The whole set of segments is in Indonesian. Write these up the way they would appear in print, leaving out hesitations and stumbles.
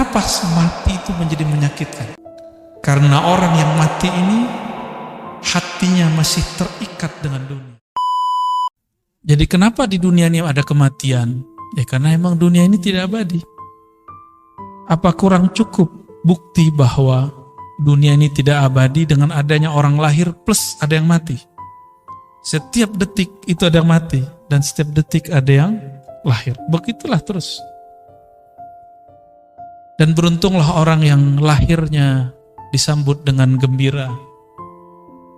Kenapa mati itu menjadi menyakitkan? Karena orang yang mati ini hatinya masih terikat dengan dunia. Jadi kenapa di dunia ini ada kematian? Ya karena emang dunia ini tidak abadi. Apa kurang cukup bukti bahwa dunia ini tidak abadi dengan adanya orang lahir plus ada yang mati? Setiap detik itu ada yang mati dan setiap detik ada yang lahir. Begitulah terus. Dan beruntunglah orang yang lahirnya disambut dengan gembira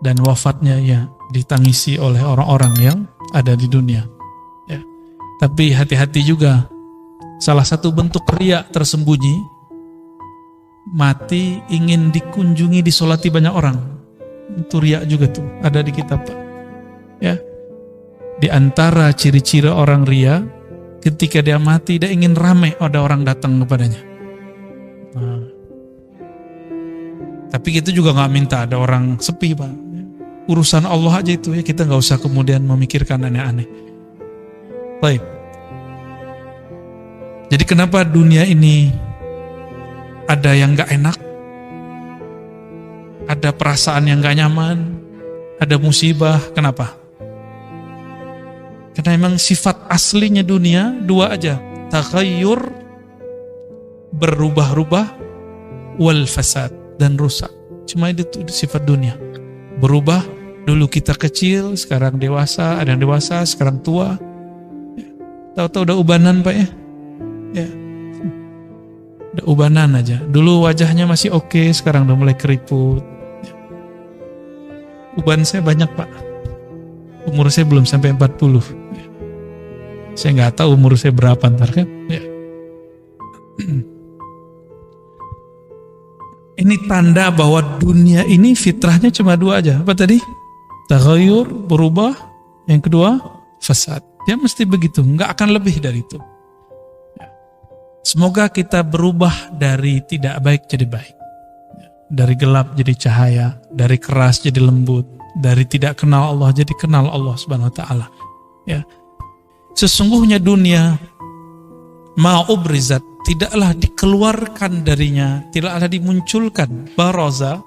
dan wafatnya ya ditangisi oleh orang-orang yang ada di dunia. Ya. Tapi hati-hati juga, salah satu bentuk riya tersembunyi, mati ingin dikunjungi, disolati banyak orang. Itu riya juga tuh, ada di kitab. Ya. Di antara ciri-ciri orang riya, ketika dia mati dia ingin ramai ada orang datang kepadanya. Nah. Tapi kita juga nggak minta ada orang sepi, Pak. Urusan Allah aja itu ya, kita nggak usah kemudian memikirkan aneh-aneh. Baik. Jadi kenapa dunia ini ada yang nggak enak, ada perasaan yang nggak nyaman, ada musibah? Kenapa? Karena memang sifat aslinya dunia dua aja, taghayyur, berubah-ubah, wal fasad, dan rusak. Cuma itu sifat dunia. Berubah, dulu kita kecil, sekarang dewasa, ada yang dewasa, sekarang tua. Tahu-tahu udah ubanan, Pak ya? Ya. Udah ubanan aja. Dulu wajahnya masih oke, sekarang udah mulai keriput. Ya. Uban saya banyak, Pak. Umur saya belum sampai 40. Ya. Saya nggak tahu umur saya berapa ntar kan. Ya. Ini tanda bahwa dunia ini fitrahnya cuma dua aja. Apa tadi? Taghayyur, berubah. Yang kedua, fasad. Dia mesti begitu, nggak akan lebih dari itu. Semoga kita berubah dari tidak baik jadi baik. Dari gelap jadi cahaya, dari keras jadi lembut, dari tidak kenal Allah jadi kenal Allah Subhanahu wa taala. Ya. Sesungguhnya dunia ma'ubrizat, tidaklah dikeluarkan darinya, tidaklah dimunculkan. Baraza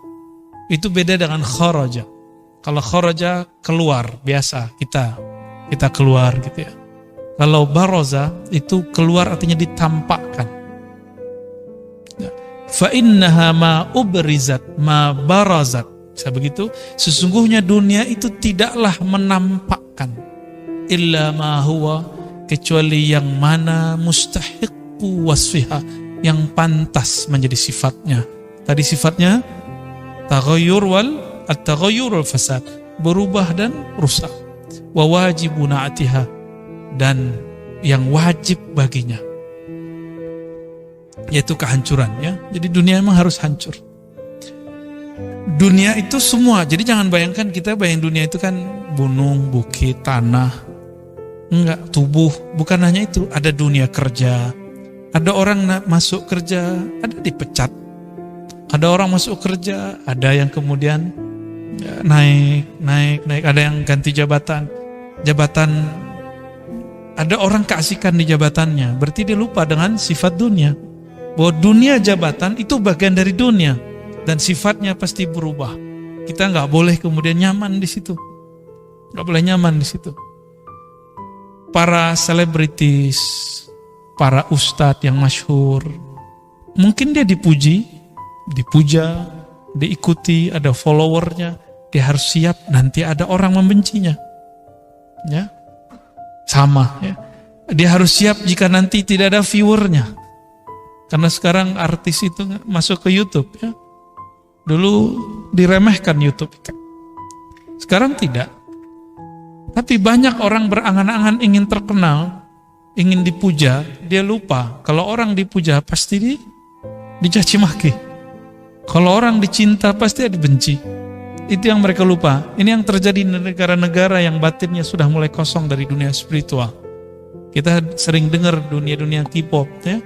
itu beda dengan kharaja. Kalau kharaja keluar biasa, kita keluar gitu ya. Kalau baraza itu keluar artinya ditampakkan. Fa innaha ma'ubrizat ma barazat. Bisa begitu? Sesungguhnya dunia itu tidaklah menampakkan illa ma huwa, kecuali yang mana mustahiqu wasfiha, yang pantas menjadi sifatnya. Tadi sifatnya taghayyur at-taghayyur wal fasad, berubah dan rusak. Wa wajibuna atiha, dan yang wajib baginya, yaitu kehancuran ya. Jadi dunia memang harus hancur. Dunia itu semua. Jadi jangan bayangkan, kita bayang dunia itu kan gunung, bukit, tanah. Enggak, tubuh. Bukan hanya itu, ada dunia kerja. Ada orang masuk kerja, ada dipecat. Ada orang masuk kerja, ada yang kemudian naik, ada yang ganti jabatan. Ada orang keasikan di jabatannya, berarti dia lupa dengan sifat dunia. Bahwa dunia jabatan itu bagian dari dunia dan sifatnya pasti berubah. Kita nggak boleh kemudian nyaman di situ, nggak boleh nyaman di situ. Para selebritis, para ustadz yang masyhur, mungkin dia dipuja, diikuti, ada followernya, dia harus siap nanti ada orang membencinya, ya. Sama ya. Dia harus siap jika nanti tidak ada viewernya. Karena sekarang artis itu masuk ke YouTube ya. Dulu diremehkan YouTube. Sekarang tidak. Tapi banyak orang berangan-angan ingin terkenal, ingin dipuja, dia lupa kalau orang dipuja pasti dicaci maki. Kalau orang dicinta pasti dibenci. Itu yang mereka lupa. Ini yang terjadi di negara-negara yang batinnya sudah mulai kosong dari dunia spiritual. Kita sering dengar dunia-dunia K-pop ya.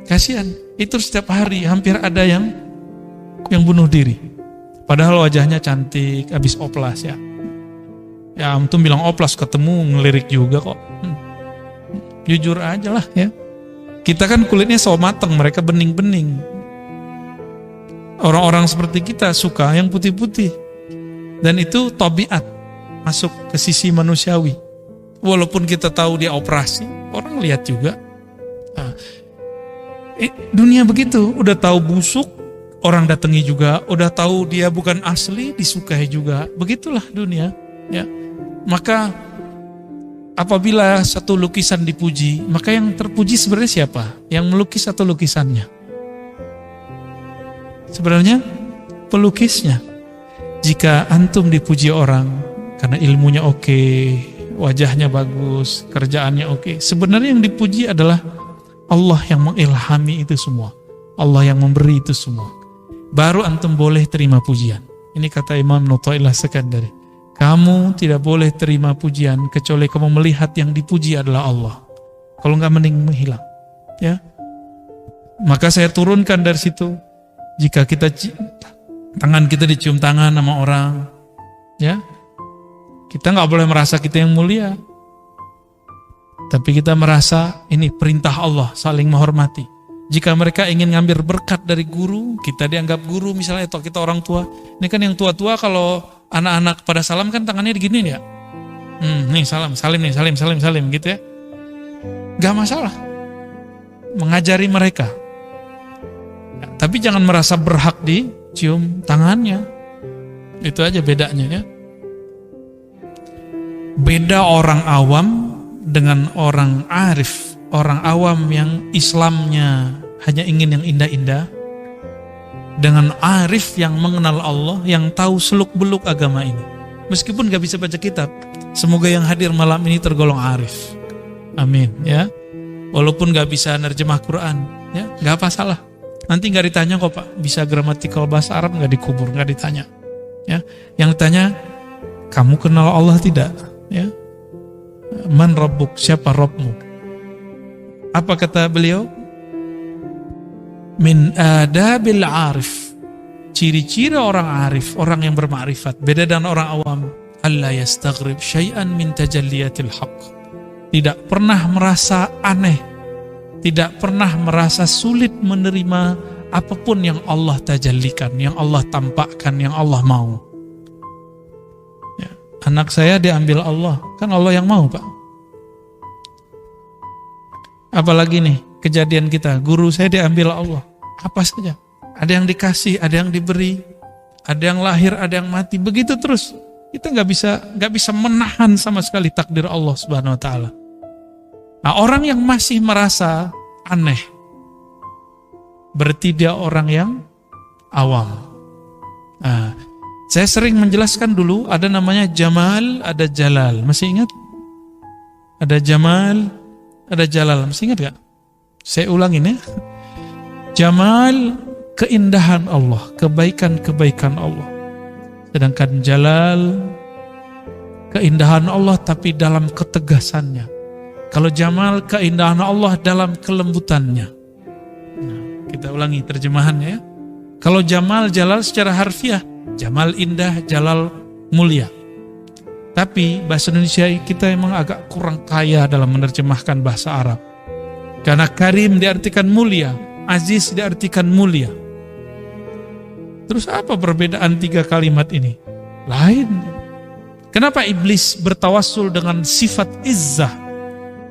Kasihan, itu setiap hari hampir ada yang bunuh diri. Padahal wajahnya cantik, habis oplas ya. Ya antum bilang oplas, ketemu ngelirik juga kok. Jujur aja lah ya. Kita kan kulitnya sawo mateng, mereka bening-bening. Orang-orang seperti kita suka yang putih-putih. Dan itu tabiat, masuk ke sisi manusiawi. Walaupun kita tahu dia operasi, orang lihat juga. Nah, dunia begitu, udah tahu busuk, orang datangi juga, udah tahu dia bukan asli, disukai juga. Begitulah dunia. Ya. Maka apabila satu lukisan dipuji, maka yang terpuji sebenarnya siapa? Yang melukis atau lukisannya? Sebenarnya pelukisnya. Jika antum dipuji orang karena ilmunya oke, wajahnya bagus, kerjaannya oke, sebenarnya yang dipuji adalah Allah yang mengilhami itu semua. Allah yang memberi itu semua. Baru antum boleh terima pujian. Ini kata Imam Nuthailah Sekandari. Kamu tidak boleh terima pujian kecuali kamu melihat yang dipuji adalah Allah. Kalau enggak mending menghilang. Ya. Maka saya turunkan dari situ. Jika kita tangan kita dicium tangan sama orang, ya, kita nggak boleh merasa kita yang mulia. Tapi kita merasa ini perintah Allah, saling menghormati. Jika mereka ingin ngambil berkat dari guru, kita dianggap guru misalnya, atau kita orang tua. Ini kan yang tua-tua kalau anak-anak pada salam kan tangannya digini ya. Nih salim nih, salim gitu ya. Gak masalah. Mengajari mereka. Ya, tapi jangan merasa berhak dicium tangannya. Itu aja bedanya ya. Beda orang awam dengan orang arif. Orang awam yang Islamnya hanya ingin yang indah-indah, dengan arif yang mengenal Allah, yang tahu seluk-beluk agama ini. Meskipun gak bisa baca kitab, semoga yang hadir malam ini tergolong arif. Amin ya. Walaupun gak bisa nerjemah Quran, ya gak apa salah. Nanti gak ditanya kok Pak, bisa gramatikal bahasa Arab gak dikubur, gak ditanya. Ya, yang ditanya, kamu kenal Allah tidak? Ya, man rabbuk, siapa Rabbmu? Apa kata beliau? Min adabil arif. Ciri-ciri orang arif, orang yang bermakrifat, beda dengan orang awam. Alla yastaghrib syai'an min tajalliyatil haqq. Tidak pernah merasa aneh, tidak pernah merasa sulit menerima apapun yang Allah tajallikan, yang Allah tampakkan, yang Allah mau. Ya, anak saya diambil Allah, kan Allah yang mau Pak. Apalagi nih kejadian kita, guru saya diambil Allah. Apa saja, ada yang dikasih, ada yang diberi, ada yang lahir, ada yang mati, begitu terus. Kita nggak bisa menahan sama sekali takdir Allah Subhanahu Wa Taala. Nah, orang yang masih merasa aneh, berarti dia orang yang awam. Nah, saya sering menjelaskan dulu, ada namanya Jamal, ada Jalal. Masih ingat? Ada Jamal, ada Jalal. Masih ingat gak? Saya ulangin ya. Jamal, keindahan Allah, kebaikan-kebaikan Allah. Sedangkan Jalal, keindahan Allah tapi dalam ketegasannya. Kalau Jamal, keindahan Allah dalam kelembutannya. Nah, kita ulangi terjemahannya ya. Kalau Jamal, Jalal secara harfiah, Jamal indah, Jalal mulia. Tapi bahasa Indonesia kita emang agak kurang kaya dalam menerjemahkan bahasa Arab. Karena Karim diartikan mulia, Aziz diartikan mulia. Terus apa perbedaan tiga kalimat ini? Lain. Kenapa iblis bertawassul dengan sifat izzah,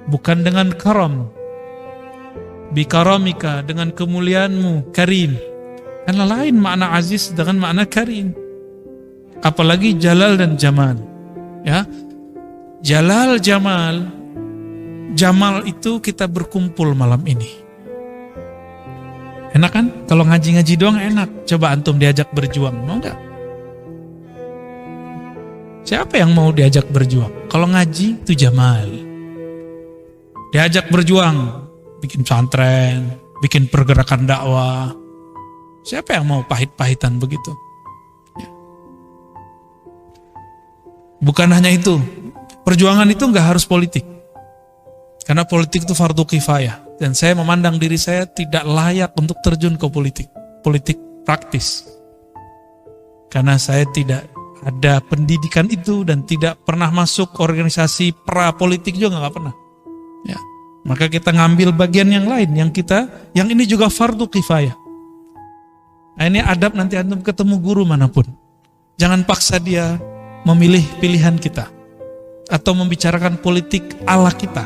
bukan dengan karam? Bikaramika, dengan kemuliaanmu, Karim. Karena lain makna Aziz dengan makna Karim. Apalagi Jalal dan Jamal. Ya, Jalal, Jamal. Jamal itu kita berkumpul malam ini. Enak kan? Kalau ngaji-ngaji doang enak. Coba antum diajak berjuang, mau gak? Siapa yang mau diajak berjuang? Kalau ngaji itu Jamal. Diajak berjuang, bikin pesantren, bikin pergerakan dakwah. Siapa yang mau pahit-pahitan begitu? Bukan hanya itu, perjuangan itu nggak harus politik. Karena politik itu fardu kifayah. Dan saya memandang diri saya tidak layak untuk terjun ke politik. Politik praktis. Karena saya tidak ada pendidikan itu dan tidak pernah masuk organisasi pra-politik juga nggak pernah. Ya. Maka kita ngambil bagian yang lain, yang ini juga fardu kifayah. Nah, ini adab nanti antum ketemu guru manapun. Jangan paksa dia memilih pilihan kita atau membicarakan politik ala kita.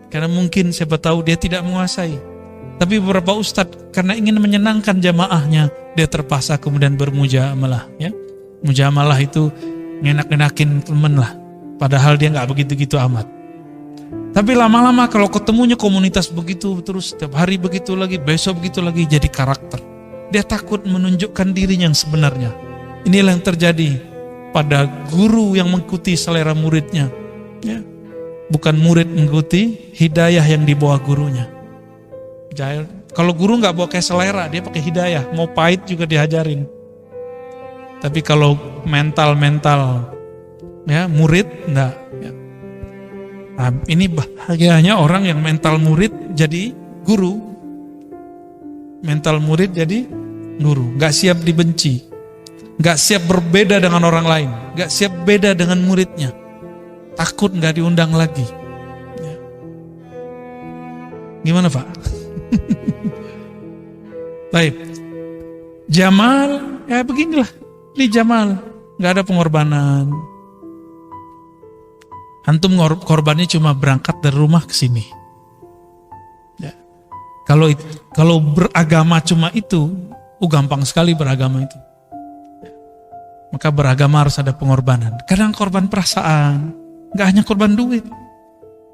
Karena mungkin siapa tahu dia tidak menguasai. Tapi beberapa ustadz karena ingin menyenangkan jamaahnya, dia terpaksa kemudian bermujamalah. Ya, mujamalah itu ngenak-ngenakin temen lah. Padahal dia nggak begitu-gitu amat. Tapi lama-lama kalau ketemunya komunitas begitu terus setiap hari begitu lagi, besok begitu lagi, jadi karakter. Dia takut menunjukkan dirinya yang sebenarnya. Inilah yang terjadi pada guru yang mengikuti selera muridnya. Ya. Bukan murid mengikuti hidayah yang dibawa gurunya. Kalau guru nggak bawa kayak selera, dia pakai hidayah. Mau pahit juga diajarin. Tapi kalau mental ya murid enggak. Ya. Nah, ini bahagianya orang yang mental murid jadi guru. Mental murid jadi guru. Gak siap dibenci. Gak siap berbeda dengan orang lain. Gak siap beda dengan muridnya. Takut gak diundang lagi. Ya. Gimana Pak? Baik. Jamal, ya beginilah. Ini Jamal. Gak ada pengorbanan. Antum korbannya cuma berangkat dari rumah ke sini. Ya. Kalau beragama cuma itu, gampang sekali beragama itu. Ya. Maka beragama harus ada pengorbanan. Kadang korban perasaan, nggak hanya korban duit.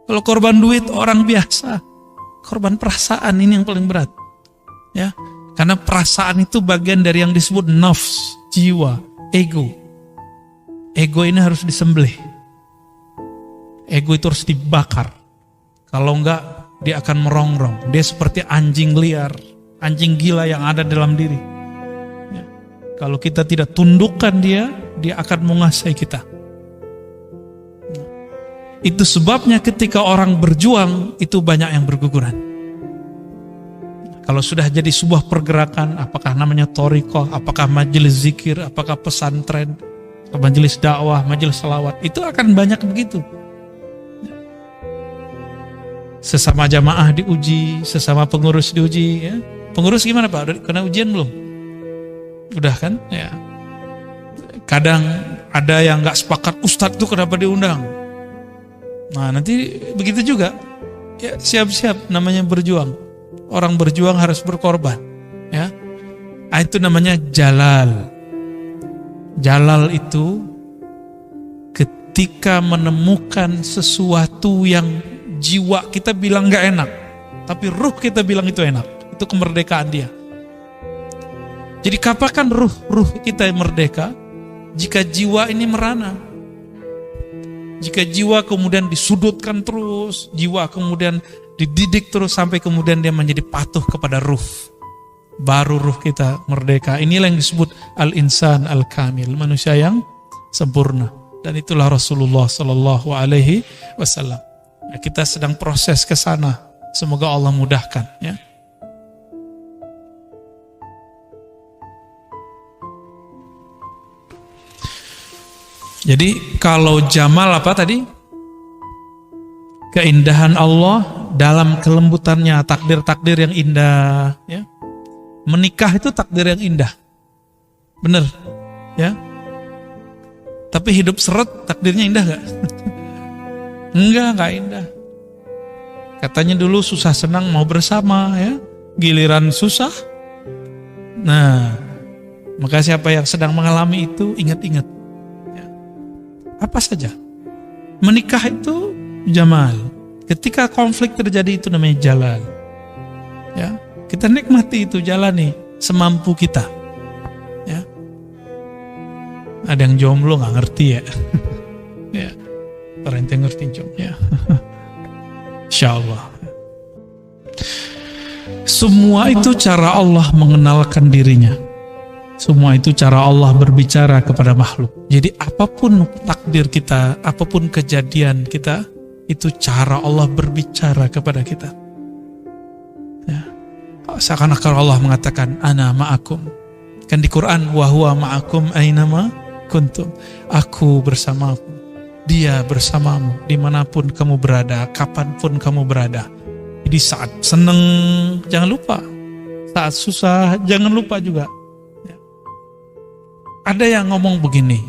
Kalau korban duit orang biasa, korban perasaan ini yang paling berat. Ya, karena perasaan itu bagian dari yang disebut nafs, jiwa, ego. Ego ini harus disembelih. Ego itu harus dibakar. Kalau enggak, dia akan merongrong. Dia seperti anjing liar, anjing gila yang ada dalam diri. Ya. Kalau kita tidak tundukkan dia akan menguasai kita. Ya. Itu sebabnya ketika orang berjuang, itu banyak yang berguguran. Kalau sudah jadi sebuah pergerakan, apakah namanya thariqah, apakah majelis zikir, apakah pesantren, majelis dakwah, majelis salawat, itu akan banyak begitu. Sesama jamaah diuji, sesama pengurus diuji. Ya. Pengurus gimana Pak? Udah kena ujian belum? Udah kan? Ya. Kadang ada yang nggak sepakat, Ustadz tuh kenapa diundang? Nah nanti begitu juga. Ya siap-siap namanya berjuang. Orang berjuang harus berkorban. Ya. Itu namanya jalal. Jalal itu ketika menemukan sesuatu yang jiwa kita bilang gak enak, tapi ruh kita bilang itu enak. Itu kemerdekaan dia. Jadi kapan ruh kita yang merdeka? Jika jiwa ini merana. Jika jiwa kemudian disudutkan terus, jiwa kemudian dididik terus sampai kemudian dia menjadi patuh kepada ruh. Baru ruh kita merdeka. Inilah yang disebut al-insan al-kamil, manusia yang sempurna. Dan itulah Rasulullah sallallahu alaihi wasallam. Nah, kita sedang proses ke sana. Semoga Allah mudahkan. Ya. Jadi kalau jamal apa tadi? Keindahan Allah dalam kelembutannya, takdir-takdir yang indah. Ya. Menikah itu takdir yang indah. Benar. Ya. Tapi hidup seret takdirnya indah gak? Enggak indah. Katanya dulu susah senang mau bersama ya. Giliran susah. Nah, maka siapa yang sedang mengalami itu ingat-ingat. Ya. Apa saja. Menikah itu jamal. Ketika konflik terjadi itu namanya jalal. Ya, kita nikmati itu, jalani semampu kita. Ya. Ada yang jomblo nggak ngerti ya. Ya. Ente ngerti ya. Insyaallah. Semua itu cara Allah mengenalkan dirinya. Semua itu cara Allah berbicara kepada makhluk. Jadi apapun takdir kita, apapun kejadian kita, itu cara Allah berbicara kepada kita. Ya. Seakan-akan Allah mengatakan ana ma'akum. Kan di Quran wa huwa ma'akum ainama kuntum. Aku bersamamu Dia bersamamu dimanapun kamu berada, kapanpun kamu berada. Jadi saat seneng jangan lupa, saat susah jangan lupa juga. Ada yang ngomong begini,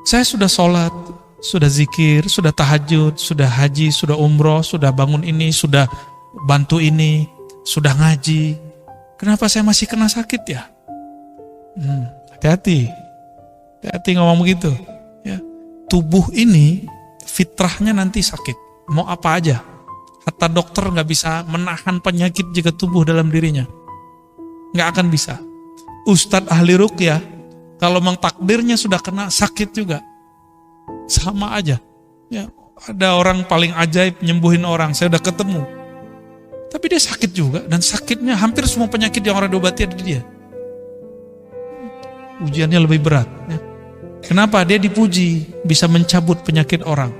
saya sudah sholat, sudah zikir, sudah tahajud, sudah haji, sudah umroh, sudah bangun ini, sudah bantu ini, sudah ngaji. Kenapa saya masih kena sakit ya? Hati-hati. Hati-hati ngomong begitu. Ya. Tubuh ini fitrahnya nanti sakit. Mau apa aja. Hatta dokter gak bisa menahan penyakit jika tubuh dalam dirinya. Gak akan bisa. Ustadz ahli ruqyah, kalau memang takdirnya sudah kena sakit juga. Sama aja. Ya, ada orang paling ajaib nyembuhin orang, saya udah ketemu. Tapi dia sakit juga, dan sakitnya hampir semua penyakit yang orang diobati ada di dia. Ujiannya lebih berat. Ya. Kenapa? Dia dipuji, bisa mencabut penyakit orang.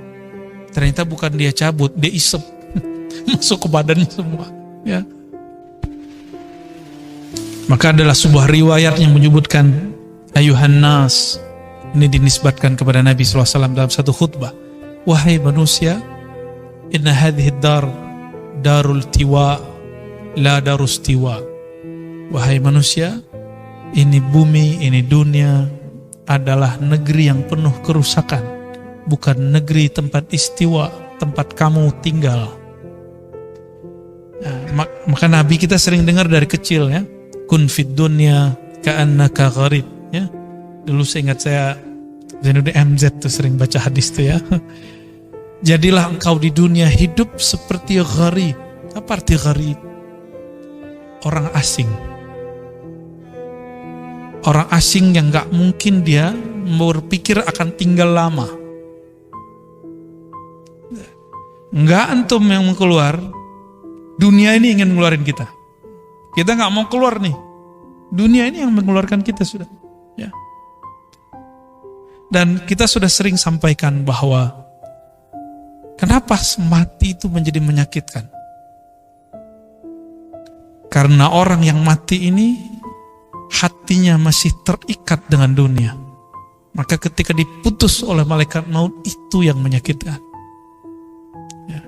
Ternyata bukan dia cabut, dia isep. Masuk ke badannya semua. Ya. Maka adalah sebuah riwayat yang menyebutkan, ayuhan nas, ini dinisbatkan kepada Nabi SAW dalam satu khutbah. Wahai manusia, inna hadhihi dar darul tiwa la darus tiwa. Wahai manusia, ini bumi, ini dunia adalah negeri yang penuh kerusakan, bukan negeri tempat istiwa, tempat kamu tinggal. Nah, maka Nabi kita sering dengar dari kecil ya, kun fid dunya ka'annaka gharib ya. Dulu saya ingat saya Zainuddin MZ tuh sering baca hadis tuh ya. Jadilah engkau di dunia hidup seperti gharib. Apa arti gharib? Orang asing. Orang asing yang gak mungkin dia berpikir akan tinggal lama. Enggak antum yang mau keluar, dunia ini ingin mengeluarkan kita. Kita gak mau keluar nih. Dunia ini yang mengeluarkan kita sudah. Ya. Dan kita sudah sering sampaikan bahwa kenapa mati itu menjadi menyakitkan? Karena orang yang mati ini hatinya masih terikat dengan dunia. Maka ketika diputus oleh malaikat maut, itu yang menyakitkan. Ya.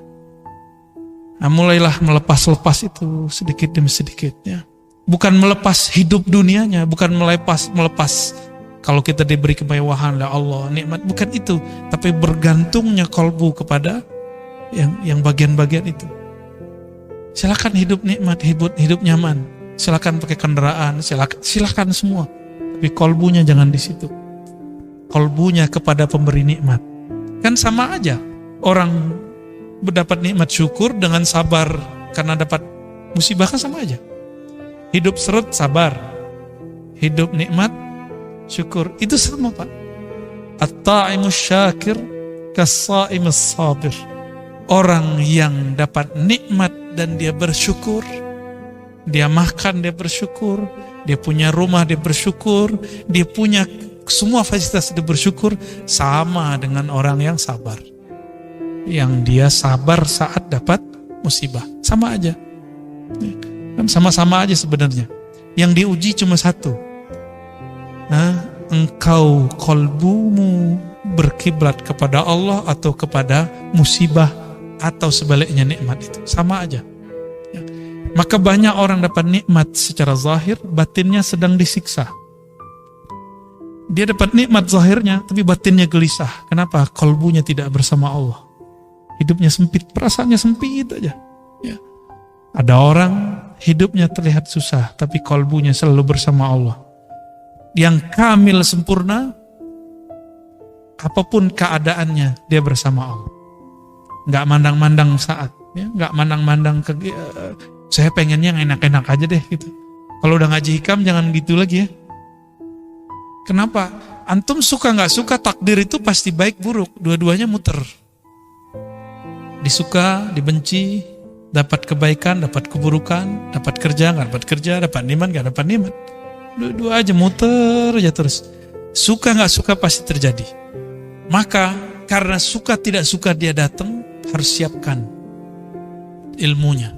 Nah, mulailah melepas-lepas itu sedikit demi sedikit. Ya. Bukan melepas hidup dunianya, bukan melepas kalau kita diberi kemewahan oleh Allah, nikmat, bukan itu, tapi bergantungnya kalbu kepada yang bagian-bagian itu. Silakan hidup nikmat, hidup nyaman. Silakan pakai kendaraan, silakan semua. Tapi kalbunya jangan di situ. Kalbunya kepada pemberi nikmat. Kan sama aja. Orang mendapat nikmat syukur dengan sabar karena dapat musibah kan sama aja. Hidup seret sabar. Hidup nikmat syukur, itu sama Pak. At-ta'imus syakir kas-sa'imus sabir. Orang yang dapat nikmat dan dia bersyukur, dia makan dia bersyukur, dia punya rumah dia bersyukur, dia punya semua fasilitas dia bersyukur, sama dengan orang yang sabar. Yang dia sabar saat dapat musibah, sama aja. Kan sama-sama aja sebenarnya. Yang diuji cuma satu. Engkau kolbumu berkiblat kepada Allah atau kepada musibah atau sebaliknya nikmat itu sama aja ya. Maka banyak orang dapat nikmat secara zahir, batinnya sedang disiksa. Dia dapat nikmat zahirnya tapi batinnya gelisah. Kenapa? Kolbunya tidak bersama Allah, hidupnya sempit, perasaannya sempit aja ya. Ada orang hidupnya terlihat susah tapi kolbunya selalu bersama Allah. Yang kamil sempurna, apapun keadaannya dia bersama Allah. Nggak mandang-mandang saat, ya, nggak mandang-mandang saya pengennya yang enak-enak aja deh gitu. Kalau udah ngaji hikam jangan gitu lagi ya. Kenapa? Antum suka nggak suka, takdir itu pasti baik buruk, dua-duanya muter. Disuka, dibenci, dapat kebaikan, dapat keburukan, dapat kerja, nggak dapat kerja, dapat nikmat, nggak dapat nikmat. Dua-dua aja muter aja terus. Suka nggak suka pasti terjadi. Maka karena suka tidak suka dia datang, harus siapkan ilmunya.